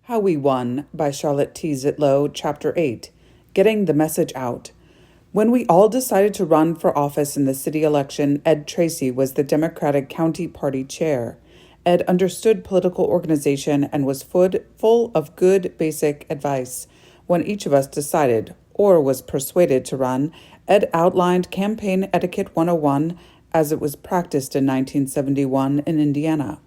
How We Won by Charlotte T. Zitlow, Chapter 8, Getting the Message Out. When we all decided to run for office in the city election, Ed Tracy was the Democratic County Party chair. Ed understood political organization and was full of good basic advice. When each of us decided, or was persuaded to run, Ed outlined Campaign Etiquette 101 as it was practiced in 1971 in Indiana.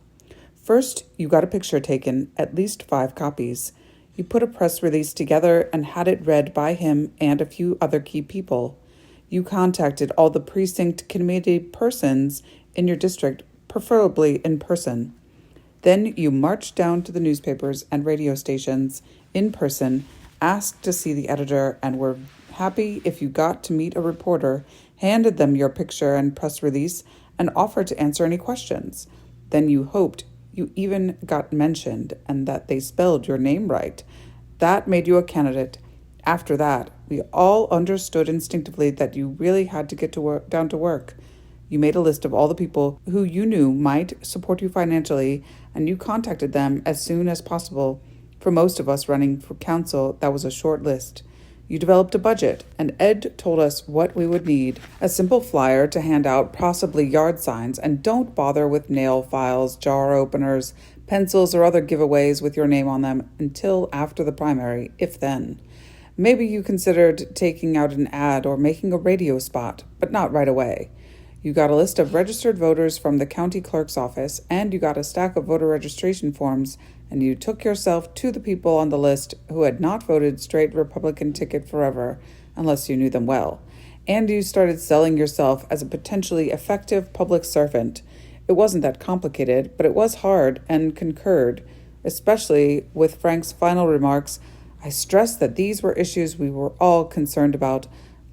First, you got a picture taken, at least 5 copies. You put a press release together and had it read by him and a few other key people. You contacted all the precinct committee persons in your district, preferably in person. Then you marched down to the newspapers and radio stations in person, asked to see the editor, and were happy if you got to meet a reporter, handed them your picture and press release, and offered to answer any questions. Then you hoped you even got mentioned and that they spelled your name right. That made you a candidate. After that, we all understood instinctively that you really had to get down to work. You made a list of all the people who you knew might support you financially, and you contacted them as soon as possible. For most of us running for council, that was a short list. You developed a budget, and Ed told us what we would need. A simple flyer to hand out, possibly yard signs, and don't bother with nail files, jar openers, pencils, or other giveaways with your name on them until after the primary, if then. Maybe you considered taking out an ad or making a radio spot, but not right away. You got a list of registered voters from the county clerk's office, and you got a stack of voter registration forms, and you took yourself to the people on the list who had not voted straight Republican ticket forever, unless you knew them well. And you started selling yourself as a potentially effective public servant. It wasn't that complicated, but it was hard, and concurred, especially with Frank's final remarks. I stressed that these were issues we were all concerned about,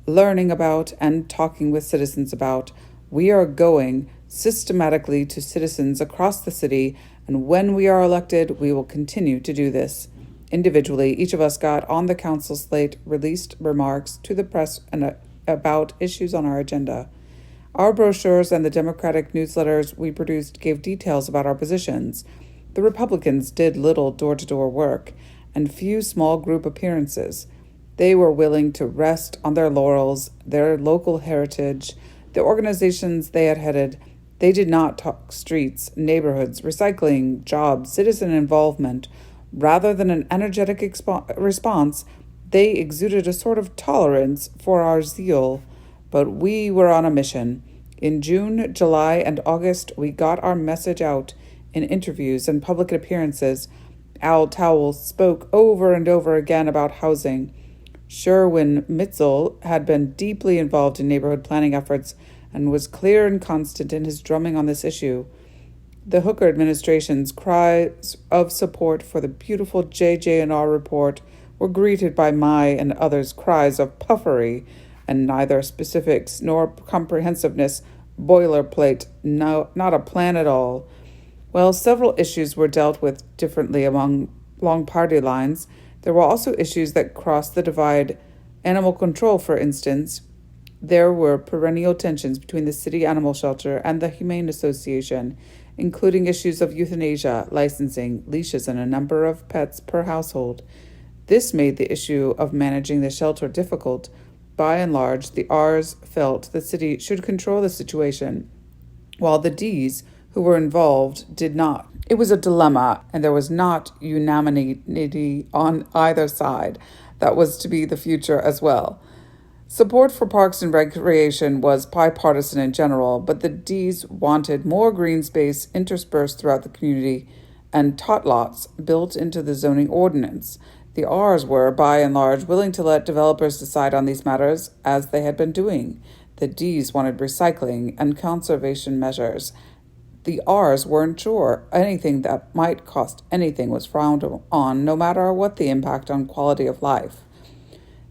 learning about, and talking with citizens about. We are going systematically to citizens across the city, and when we are elected, we will continue to do this. Individually, each of us got on the council slate, released remarks to the press and about issues on our agenda. Our brochures and the Democratic newsletters we produced gave details about our positions. The Republicans did little door-to-door work and few small group appearances. They were willing to rest on their laurels, their local heritage, the organizations they had headed. They did not talk streets, neighborhoods, recycling, jobs, citizen involvement. Rather than an energetic response, they exuded a sort of tolerance for our zeal. But we were on a mission. In June, July, and August, we got our message out in interviews and public appearances. Al Towell spoke over and over again about housing. Sherwin Mitzel had been deeply involved in neighborhood planning efforts and was clear and constant in his drumming on this issue. The Hooker administration's cries of support for the beautiful JJ&R report were greeted by my and others' cries of puffery, and neither specifics nor comprehensiveness, boilerplate, no, not a plan at all. While several issues were dealt with differently along party lines, there were also issues that crossed the divide. Animal control, for instance. There were perennial tensions between the city animal shelter and the Humane Association, including issues of euthanasia, licensing, leashes, and a number of pets per household. This made the issue of managing the shelter difficult. By and large, the R's felt the city should control the situation, while the D's, who were involved, did not. It was a dilemma, and there was not unanimity on either side. That was to be the future as well. Support for parks and recreation was bipartisan in general, but the D's wanted more green space interspersed throughout the community and tot lots built into the zoning ordinance. The R's were, by and large, willing to let developers decide on these matters, as they had been doing. The D's wanted recycling and conservation measures. The R's weren't sure. Anything that might cost anything was frowned on, no matter what the impact on quality of life.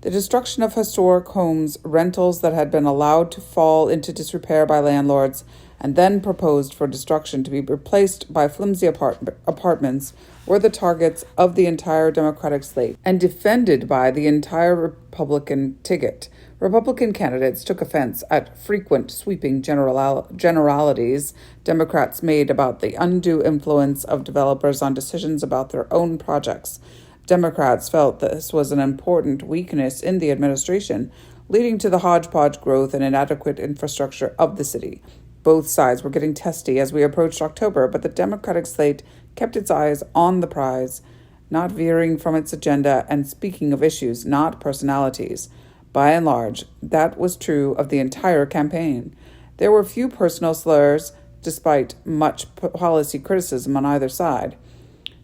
The destruction of historic homes, rentals that had been allowed to fall into disrepair by landlords, and then proposed for destruction to be replaced by flimsy apartments, were the targets of the entire Democratic slate and defended by the entire Republican ticket. Republican candidates took offense at frequent sweeping generalities Democrats made about the undue influence of developers on decisions about their own projects. Democrats felt this was an important weakness in the administration, leading to the hodgepodge growth and inadequate infrastructure of the city. Both sides were getting testy as we approached October, but the Democratic slate kept its eyes on the prize, not veering from its agenda and speaking of issues, not personalities. By and large, that was true of the entire campaign. There were few personal slurs, despite much policy criticism on either side.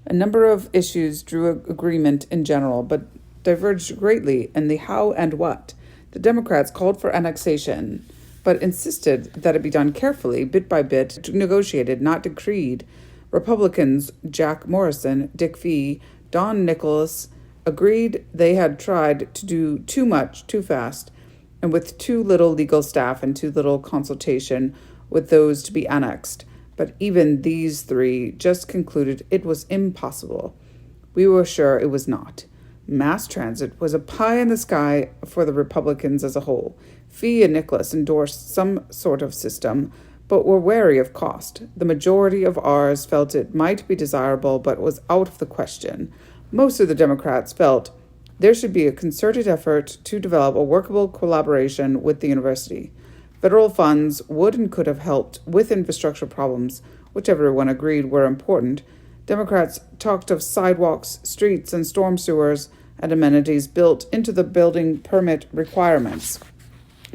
A number of issues drew agreement in general, but diverged greatly in the how and what. The Democrats called for annexation, but insisted that it be done carefully, bit by bit, negotiated, not decreed. Republicans Jack Morrison, Dick Fee, Don Nicholas agreed they had tried to do too much too fast, and with too little legal staff and too little consultation with those to be annexed. But even these three just concluded it was impossible. We were sure it was not. Mass transit was a pie in the sky for the Republicans as a whole. Fee and Nicholas endorsed some sort of system, but were wary of cost. The majority of ours felt it might be desirable, but was out of the question. Most of the Democrats felt there should be a concerted effort to develop a workable collaboration with the university. Federal funds would and could have helped with infrastructure problems, which everyone agreed were important. Democrats talked of sidewalks, streets, and storm sewers and amenities built into the building permit requirements.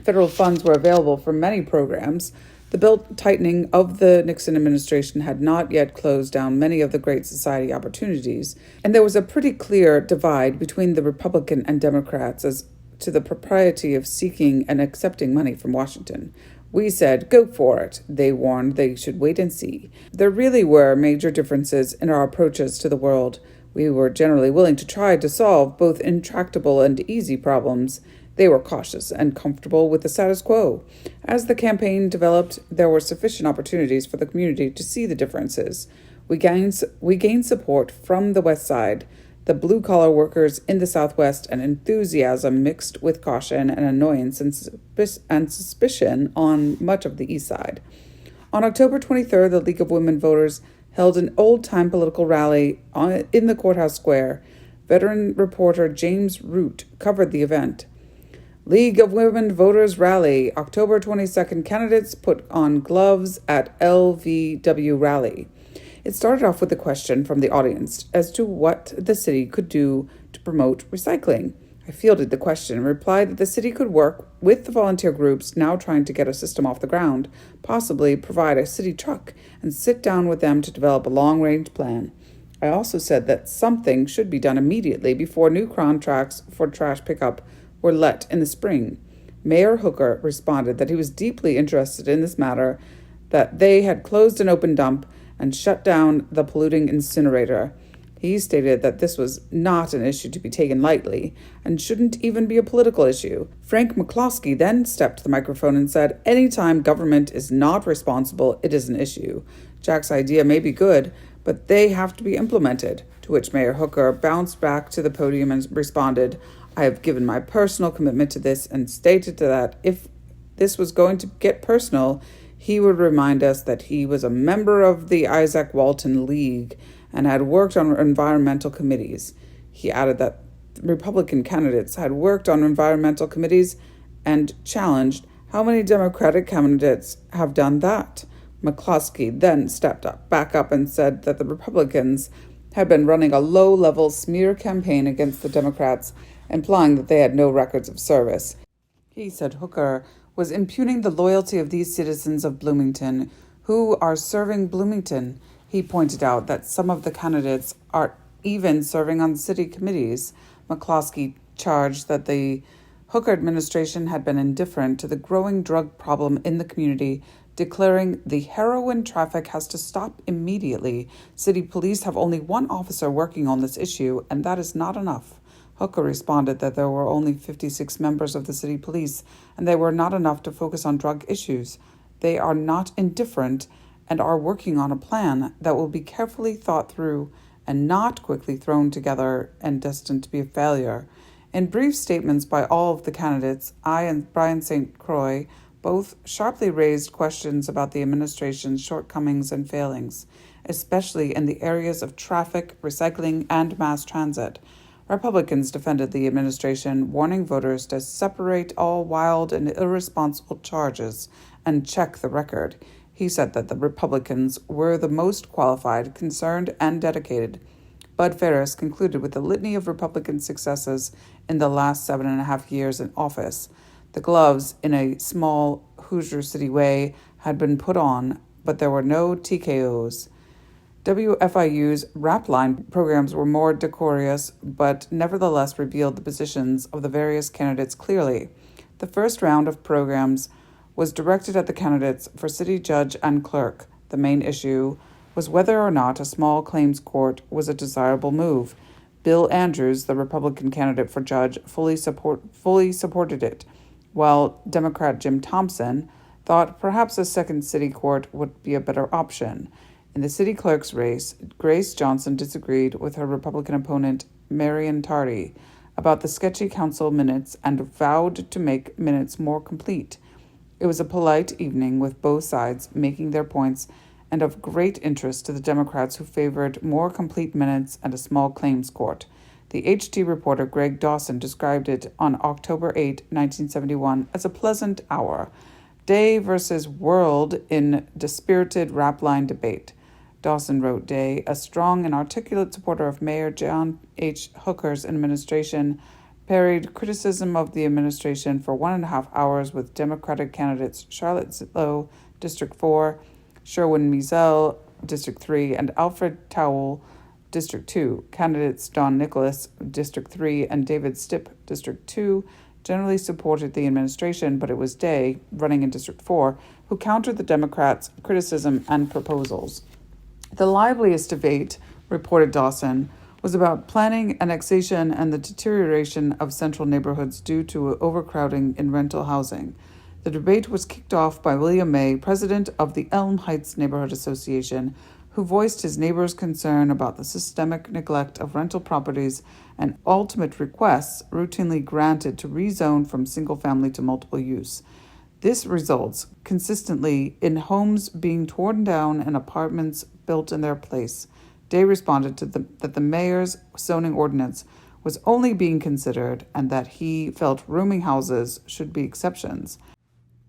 Federal funds were available for many programs. The belt-tightening of the Nixon administration had not yet closed down many of the Great Society opportunities, and there was a pretty clear divide between the Republican and Democrats as to the propriety of seeking and accepting money from Washington. We said, go for it. They warned they should wait and see. There really were major differences in our approaches to the world. We were generally willing to try to solve both intractable and easy problems. They were cautious and comfortable with the status quo. As the campaign developed, there were sufficient opportunities for the community to see the differences. We gained support from the West Side, the blue-collar workers in the Southwest, and enthusiasm mixed with caution and annoyance and suspicion on much of the East Side. On October 23rd, the League of Women Voters held an old-time political rally in the courthouse square. Veteran reporter James Root covered the event. League of Women Voters Rally, October 22nd. Candidates put on gloves at LVW Rally. It started off with a question from the audience as to what the city could do to promote recycling. I fielded the question and replied that the city could work with the volunteer groups now trying to get a system off the ground, possibly provide a city truck, and sit down with them to develop a long-range plan. I also said that something should be done immediately before new contracts for trash pickup were let in the spring. Mayor Hooker responded that he was deeply interested in this matter, that they had closed an open dump and shut down the polluting incinerator. He stated that this was not an issue to be taken lightly and shouldn't even be a political issue. Frank McCloskey then stepped to the microphone and said, anytime government is not responsible, it is an issue. Jack's idea may be good, but they have to be implemented. To which Mayor Hooker bounced back to the podium and responded, I have given my personal commitment to this and stated that if this was going to get personal, he would remind us that he was a member of the Isaac Walton League and had worked on environmental committees. He added that Republican candidates had worked on environmental committees and challenged how many Democratic candidates have done that. McCloskey then stepped back up and said that the Republicans had been running a low-level smear campaign against the Democrats, implying that they had no records of service. He said Hooker was impugning the loyalty of these citizens of Bloomington who are serving Bloomington. He pointed out that some of the candidates are even serving on city committees. McCloskey charged that the Hooker administration had been indifferent to the growing drug problem in the community, declaring the heroin traffic has to stop immediately. City police have only one officer working on this issue, and that is not enough. Hooker responded that there were only 56 members of the city police, and they were not enough to focus on drug issues. They are not indifferent and are working on a plan that will be carefully thought through and not quickly thrown together and destined to be a failure. In brief statements by all of the candidates, I and Brian St. Croix both sharply raised questions about the administration's shortcomings and failings, especially in the areas of traffic, recycling, and mass transit. Republicans defended the administration, warning voters to separate all wild and irresponsible charges and check the record. He said that the Republicans were the most qualified, concerned, and dedicated. Bud Ferris concluded with a litany of Republican successes in the last 7.5 years in office. The gloves, in a small Hoosier City way, had been put on, but there were no TKOs. WFIU's rap line programs were more decorous, but nevertheless revealed the positions of the various candidates clearly. The first round of programs was directed at the candidates for city judge and clerk. The main issue was whether or not a small claims court was a desirable move. Bill Andrews, the Republican candidate for judge, fully supported it, while Democrat Jim Thompson thought perhaps a second city court would be a better option. In the city clerk's race, Grace Johnson disagreed with her Republican opponent, Marion Tardy, about the sketchy council minutes and vowed to make minutes more complete. It was a polite evening with both sides making their points and of great interest to the Democrats who favored more complete minutes and a small claims court. The HT reporter Greg Dawson described it on October 8, 1971, as a pleasant hour. Day versus world in dispirited rap line debate. Dawson wrote Day, a strong and articulate supporter of Mayor John H. Hooker's administration, parried criticism of the administration for 1.5 hours with Democratic candidates Charlotte Zitlow, District 4, Sherwin Meisel, District 3, and Alfred Towell, District 2. Candidates Don Nicholas, District 3, and David Stipp, District 2, generally supported the administration, but it was Day, running in District 4, who countered the Democrats' criticism and proposals. The liveliest debate, reported Dawson, was about planning, annexation, and the deterioration of central neighborhoods due to overcrowding in rental housing. The debate was kicked off by William May, president of the Elm Heights Neighborhood Association, who voiced his neighbors' concern about the systemic neglect of rental properties and ultimate requests routinely granted to rezone from single-family to multiple use. This results consistently in homes being torn down and apartments built in their place. Day responded to that the mayor's zoning ordinance was only being considered and that he felt rooming houses should be exceptions.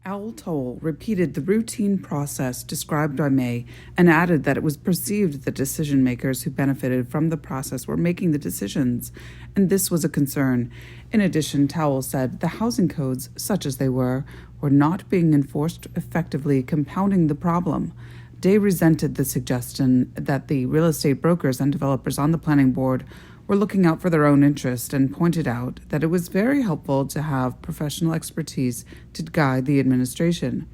Al Toll repeated the routine process described by May and added that it was perceived that decision-makers who benefited from the process were making the decisions, and this was a concern. In addition, Towell said the housing codes, such as they were not being enforced effectively, compounding the problem. Day resented the suggestion that the real estate brokers and developers on the planning board were looking out for their own interest and pointed out that it was very helpful to have professional expertise to guide the administration.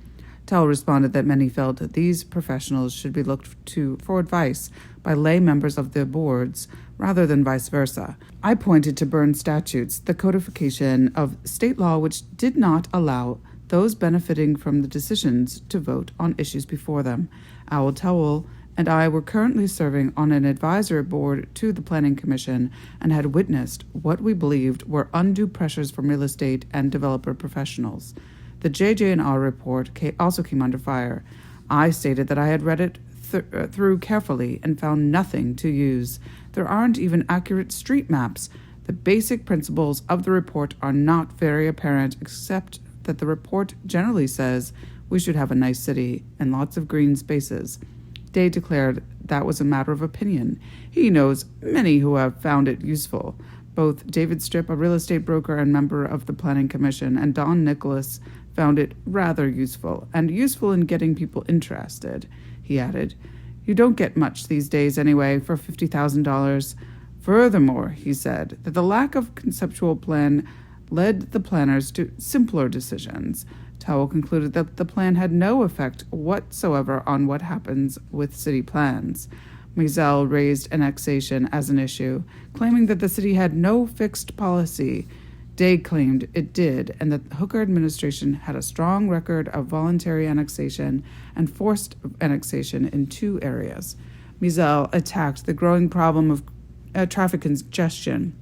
Towell responded that many felt that these professionals should be looked to for advice by lay members of the boards rather than vice versa. I pointed to Byrne statutes, the codification of state law which did not allow those benefiting from the decisions to vote on issues before them. Al Towell and I were currently serving on an advisory board to the Planning Commission and had witnessed what we believed were undue pressures from real estate and developer professionals. The JJ&R report also came under fire. I stated that I had read it through carefully and found nothing to use. There aren't even accurate street maps. The basic principles of the report are not very apparent, except that the report generally says we should have a nice city and lots of green spaces. Day declared that was a matter of opinion. He knows many who have found it useful. Both David Stipp, a real estate broker and member of the Planning Commission, and Don Nicholas found it rather useful, and useful in getting people interested. He added, "You don't get much these days anyway for $50,000. Furthermore, he said, that the lack of conceptual plan led the planners to simpler decisions." Towell concluded that the plan had no effect whatsoever on what happens with city plans. Meisel raised annexation as an issue, claiming that the city had no fixed policy. Day claimed it did, and that the Hooker administration had a strong record of voluntary annexation and forced annexation in 2 areas. Mizell attacked the growing problem of traffic congestion,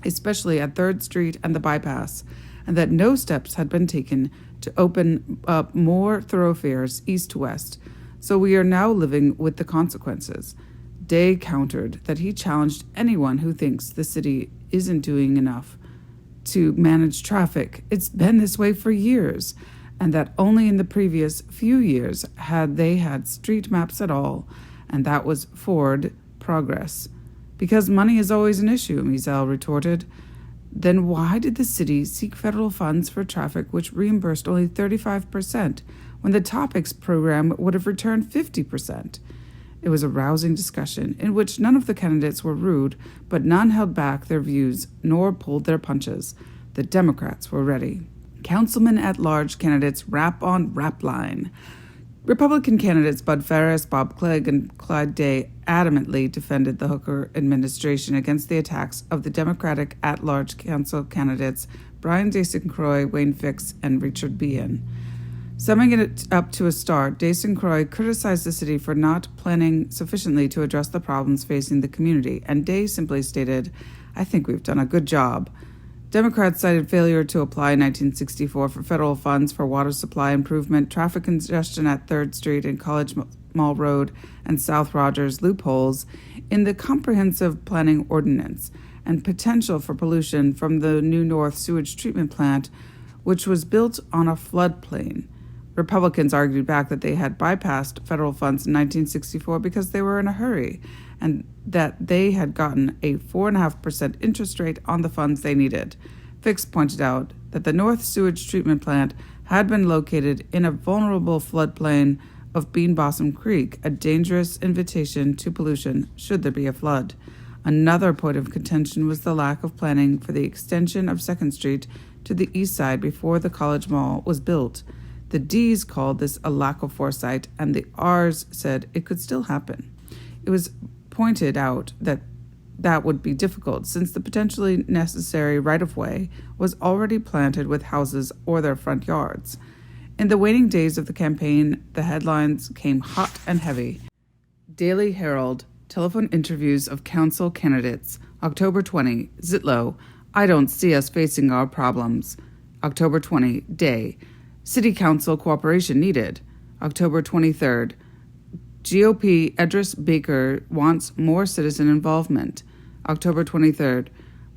especially at 3rd Street and the bypass, and that no steps had been taken to open up more thoroughfares east to west, so we are now living with the consequences. Day countered that he challenged anyone who thinks the city isn't doing enough to manage traffic. It's been this way for years, and that only in the previous few years had they had street maps at all, and that was forward progress. Because money is always an issue, Mizell retorted. Then why did the city seek federal funds for traffic which reimbursed only 35%, when the Topics program would have returned 50%? It was a rousing discussion in which none of the candidates were rude, but none held back their views nor pulled their punches. The Democrats were ready. Councilman at-large candidates rap on rap line. Republican candidates Bud Ferris, Bob Clegg, and Clyde Day adamantly defended the Hooker administration against the attacks of the Democratic at-large council candidates Brian St. Croix, Wayne Fix, and Richard Behan. Summing it up to a start, St. Croix criticized the city for not planning sufficiently to address the problems facing the community, and Day simply stated, "I think we've done a good job." Democrats cited failure to apply in 1964 for federal funds for water supply improvement, traffic congestion at 3rd Street and College Mall Road and South Rogers loopholes in the Comprehensive Planning Ordinance, and potential for pollution from the New North sewage treatment plant, which was built on a floodplain. Republicans argued back that they had bypassed federal funds in 1964 because they were in a hurry, and that they had gotten a 4.5% interest rate on the funds they needed. Fix pointed out that the North Sewage Treatment Plant had been located in a vulnerable floodplain of Bean Blossom Creek, a dangerous invitation to pollution should there be a flood. Another point of contention was the lack of planning for the extension of 2nd Street to the east side before the College Mall was built. The D's called this a lack of foresight, and the R's said it could still happen. It was pointed out that would be difficult, since the potentially necessary right-of-way was already planted with houses or their front yards. In the waning days of the campaign, the headlines came hot and heavy. Daily Herald, telephone interviews of council candidates. October 20, Zitlow, I don't see us facing our problems. October 20, Day, City Council cooperation needed. October 23rd, GOP Edris Baker wants more citizen involvement. October 23rd,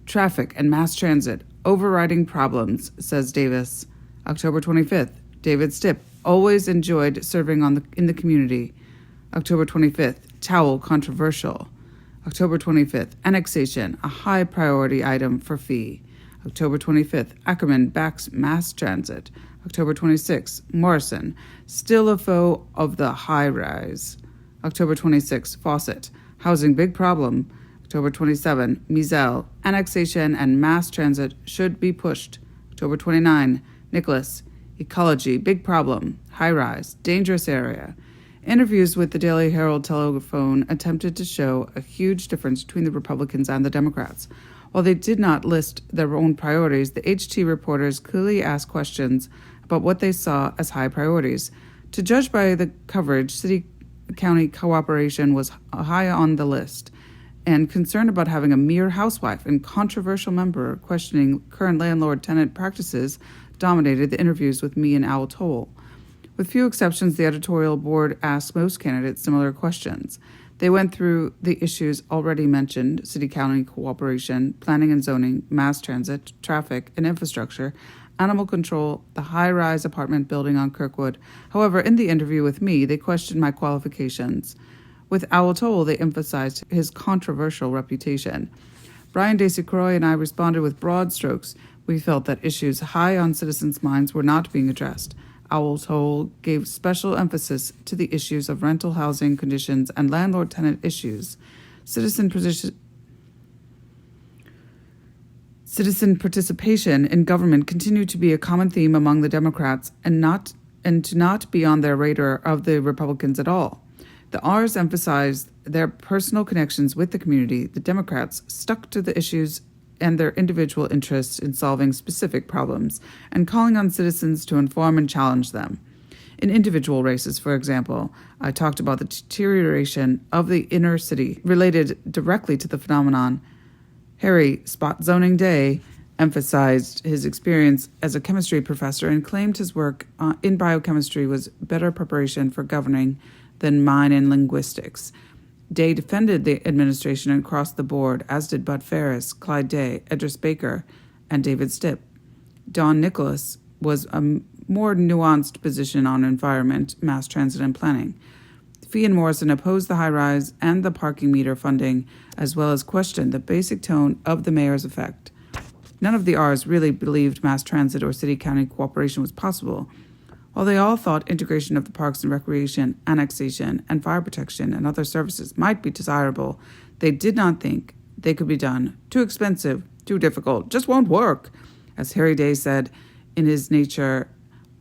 traffic and mass transit, overriding problems, says Davis. October 25th, David Stipp, always enjoyed serving in the community. October 25th, towel controversial. October 25th, annexation, a high priority item for fee. October 25th, Ackerman backs mass transit. October 26th, Morrison, still a foe of the high rise. October 26th, Fawcett, housing big problem. October 27, Mizell, annexation and mass transit should be pushed. October 29, Nicholas, ecology, big problem, high rise, dangerous area. Interviews with the Daily Herald telephone attempted to show a huge difference between the Republicans and the Democrats. While they did not list their own priorities, the HT reporters clearly asked questions about what they saw as high priorities. To judge by the coverage, city-county cooperation was high on the list, and concern about having a mere housewife and controversial member questioning current landlord-tenant practices dominated the interviews with me and Al Toll. With few exceptions, the editorial board asked most candidates similar questions. They went through the issues already mentioned: city-county cooperation, planning and zoning, mass transit, traffic and infrastructure, animal control, the high-rise apartment building on Kirkwood. However, in the interview with me, they questioned my qualifications. With Al Toll, they emphasized his controversial reputation. Brian St. Croix and I responded with broad strokes. We felt that issues high on citizens' minds were not being addressed. Al Toll gave special emphasis to the issues of rental housing conditions and landlord-tenant issues. Citizen participation in government continued to be a common theme among the Democrats and to not be on their radar of the Republicans at all. The R's emphasized their personal connections with the community. The Democrats stuck to the issues and their individual interests in solving specific problems, and calling on citizens to inform and challenge them. In individual races, for example, I talked about the deterioration of the inner city related directly to the phenomenon. Harry Spot Zoning Day emphasized his experience as a chemistry professor and claimed his work in biochemistry was better preparation for governing than mine in linguistics. Day defended the administration across the board, as did Bud Ferris, Clyde Day, Edris Baker, and David Stipp. Don Nicholas was a more nuanced position on environment, mass transit, and planning. Fee and Morrison opposed the high-rise and the parking meter funding, as well as questioned the basic tone of the mayor's effect. None of the R's really believed mass transit or city-county cooperation was possible. While they all thought integration of the parks and recreation, annexation, and fire protection and other services might be desirable, they did not think they could be done. Too expensive, too difficult, just won't work. As Harry Day said in his Nature,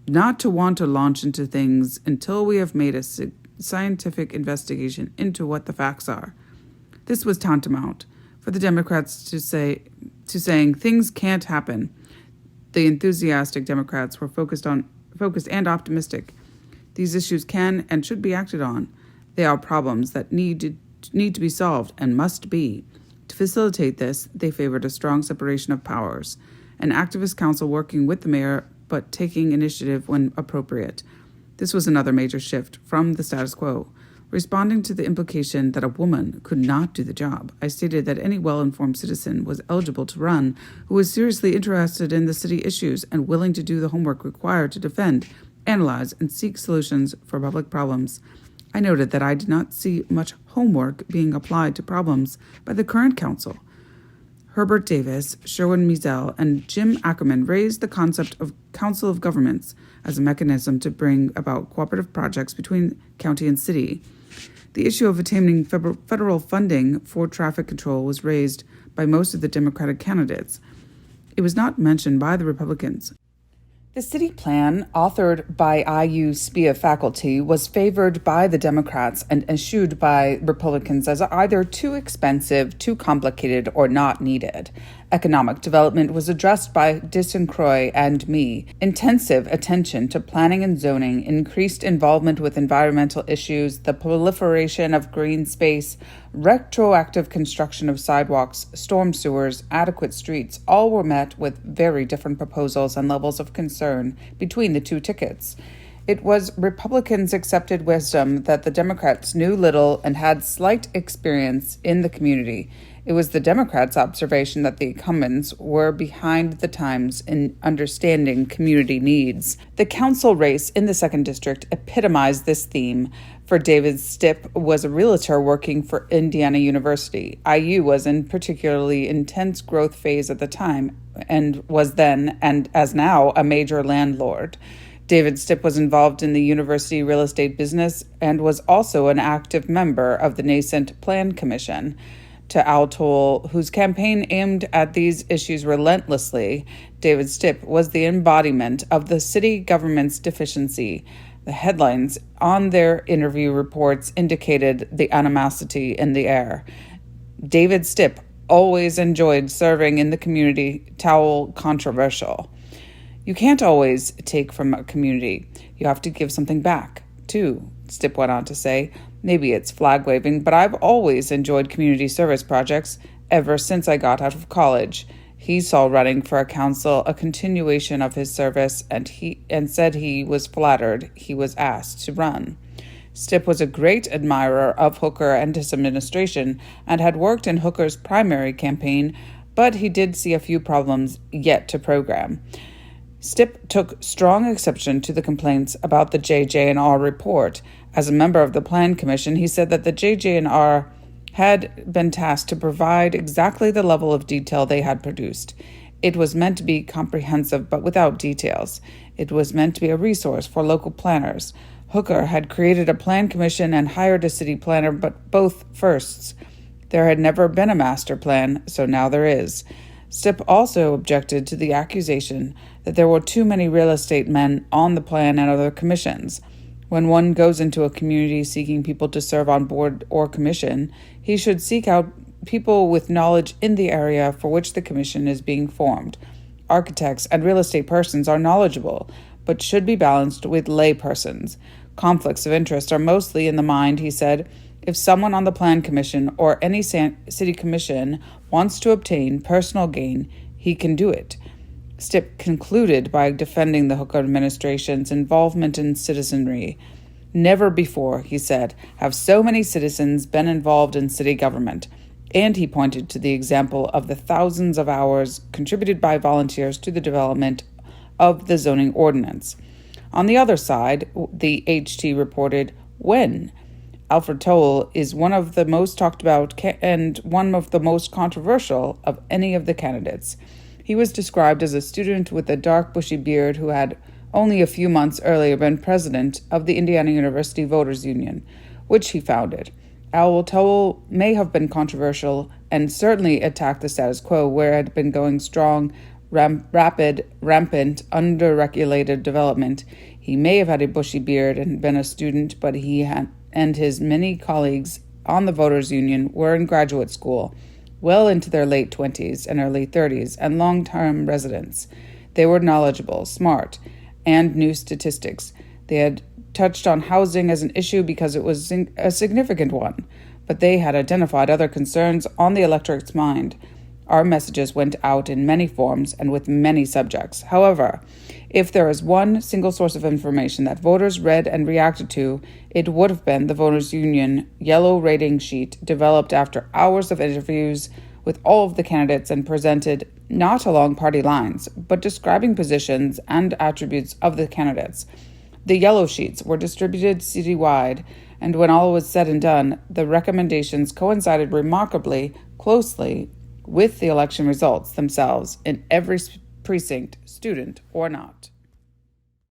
not to want to launch into things until we have made a scientific investigation into what the facts are. This was tantamount for the Democrats to saying things can't happen. The enthusiastic Democrats were focused and optimistic. These issues can and should be acted on. They are problems that need to be solved and must be. To facilitate this, they favored a strong separation of powers, an activist council working with the mayor but taking initiative when appropriate. This was another major shift from the status quo. Responding to the implication that a woman could not do the job, I stated that any well-informed citizen was eligible to run who was seriously interested in the city issues and willing to do the homework required to defend, analyze, and seek solutions for public problems. I noted that I did not see much homework being applied to problems by the current council. Herbert Davis, Sherwin Meisel, and Jim Ackerman raised the concept of Council of Governments as a mechanism to bring about cooperative projects between county and city. The issue of attaining federal funding for traffic control was raised by most of the Democratic candidates. It was not mentioned by the Republicans. The city plan, authored by IU SPIA faculty, was favored by the Democrats and eschewed by Republicans as either too expensive, too complicated, or not needed. Economic development was addressed by Disencroix and me. Intensive attention to planning and zoning, increased involvement with environmental issues, the proliferation of green space, retroactive construction of sidewalks, storm sewers, adequate streets, all were met with very different proposals and levels of concern between the two tickets. It was Republicans' accepted wisdom that the Democrats knew little and had slight experience in the community. It was the Democrats' observation that the incumbents were behind the times in understanding community needs. The council race in the 2nd District epitomized this theme. For David Stipp was a realtor working for Indiana University. IU was in particularly intense growth phase at the time and was then, and as now, a major landlord. David Stipp was involved in the university real estate business and was also an active member of the nascent Plan Commission. To Al Toll, whose campaign aimed at these issues relentlessly, David Stipp was the embodiment of the city government's deficiency. The headlines on their interview reports indicated the animosity in the air. David Stipp always enjoyed serving in the community, towel controversial. You can't always take from a community. You have to give something back, too, Stipp went on to say. Maybe it's flag-waving, but I've always enjoyed community service projects ever since I got out of college. He saw running for a council a continuation of his service and said he was flattered he was asked to run. Stipp was a great admirer of Hooker and his administration and had worked in Hooker's primary campaign, but he did see a few problems yet to program. Stipp took strong exception to the complaints about the JJ&R report. As a member of the Plan Commission, he said that the JJ&R had been tasked to provide exactly the level of detail they had produced. It was meant to be comprehensive, but without details. It was meant to be a resource for local planners. Hooker had created a Plan Commission and hired a city planner, but both firsts. There had never been a master plan, so now there is. Stipp also objected to the accusation that there were too many real estate men on the plan and other commissions. When one goes into a community seeking people to serve on board or commission, he should seek out people with knowledge in the area for which the commission is being formed. Architects and real estate persons are knowledgeable, but should be balanced with lay persons. Conflicts of interest are mostly in the mind, he said. If someone on the Plan Commission or any city commission wants to obtain personal gain, he can do it. Stipp concluded by defending the Hooker administration's involvement in citizenry. Never before, he said, have so many citizens been involved in city government. And he pointed to the example of the thousands of hours contributed by volunteers to the development of the zoning ordinance. On the other side, the HT reported, when? Alfred Toll is one of the most talked about and one of the most controversial of any of the candidates. He was described as a student with a dark bushy beard who had only a few months earlier been president of the Indiana University Voters Union, which he founded. Al Toll may have been controversial and certainly attacked the status quo where it had been going strong, rampant, under-regulated development. He may have had a bushy beard and been a student, but he and his many colleagues on the Voters Union were in graduate school, well into their late 20s and early 30s, and long-term residents. They were knowledgeable, smart, and knew statistics. They had touched on housing as an issue because it was a significant one, but they had identified other concerns on the electorate's mind. Our messages went out in many forms and with many subjects. However, if there is one single source of information that voters read and reacted to, it would have been the Voters Union yellow rating sheet developed after hours of interviews with all of the candidates and presented not along party lines, but describing positions and attributes of the candidates. The yellow sheets were distributed citywide, and when all was said and done, the recommendations coincided remarkably closely with the election results themselves in every precinct, student or not.